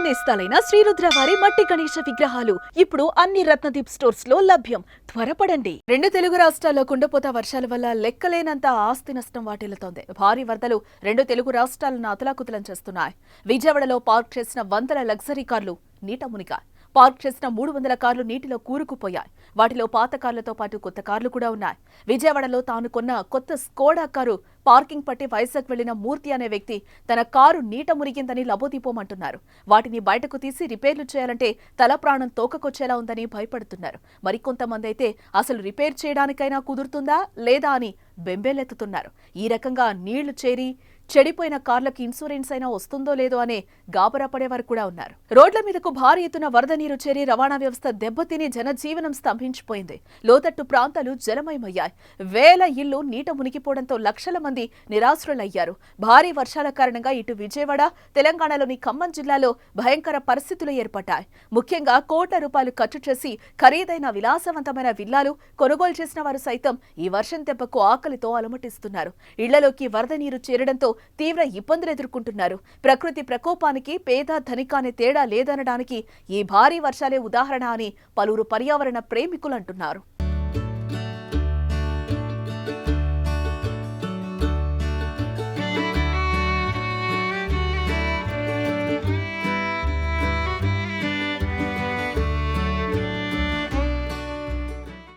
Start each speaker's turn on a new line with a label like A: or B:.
A: నేస్తాలైన శ్రీరుద్ర వారి మట్టి గణేశ విగ్రహాలు ఇప్పుడు అన్ని రత్నదీప్ స్టోర్స్ లో లభ్యం. త్వరపడండి. రెండు తెలుగు రాష్ట్రాల్లో కుండపోత వర్షాల వల్ల లెక్కలేనంత ఆస్తి నష్టం వాటిల్లుతోంది. భారీ వరదలు రెండు తెలుగు రాష్ట్రాలను అతలాకుతలం చేస్తున్నాయి. విజయవాడలో పార్క్ చేసిన వందల లగ్జరీ కార్లు నీట మునిగాయి. పార్క్ చేసిన 300 కార్లు నీటిలో కూరుకుపోయాయి. వాటిలో పాత కార్లతో పాటు కొత్త కార్లు కూడా ఉన్నాయి. విజయవాడలో తాను కొన్న కొత్త స్కోడా కారు పార్కింగ్ పట్టి వైజాగ్ వెళ్లిన మూర్తి అనే వ్యక్తి తన కారు నీట మునిగిందని లబోదీపోమంటున్నారు. వాటిని బయటకు తీసి రిపేర్లు చేయాలంటే తల ప్రాణం తోకకొచ్చేలా ఉందని భయపడుతున్నారు. మరికొంతమంది అయితే అసలు రిపేర్ చేయడానికైనా కుదురుతుందా లేదా అని బెంబేలెత్తుతున్నారు. ఈ రకంగా నీళ్లు చేరి చెడిపోయిన కార్లకు ఇన్సూరెన్స్ అయినా వస్తుందో లేదో అనే గాబరా పడేవారు కూడా ఉన్నారు. రోడ్ల మీదకు భారీ ఎత్తున వరద నీరు చేరి రవాణా వ్యవస్థ దెబ్బతిని జనజీవనం స్తంభించిపోయింది. లోతట్టు ప్రాంతాలు జలమయమయ్యాయి. వేల ఇళ్లు నీట మునిగిపోవడంతో లక్షల మంది నిరాశ్రులయ్యారు. భారీ వర్షాల కారణంగా ఇటు విజయవాడ, తెలంగాణలోని ఖమ్మం జిల్లాలో భయంకర పరిస్థితులు ఏర్పడ్డాయి. ముఖ్యంగా కోట్ల రూపాయలు ఖర్చు చేసి ఖరీదైన విలాసవంతమైన విల్లాలు కొనుగోలు చేసిన వారు సైతం ఈ వర్షం దెబ్బకు ఆకలితో అలమటిస్తున్నారు. ఇళ్లలోకి వరద నీరు చేరడంతో తీవ్ర ఇబ్బందులు ఎదుర్కొంటున్నారు. ప్రకృతి ప్రకోపానికి పేద ధనిక అనే తేడా లేదనడానికి ఈ భారీ వర్షాలే ఉదాహరణ అని పలువురు పర్యావరణ ప్రేమికులు అంటున్నారు.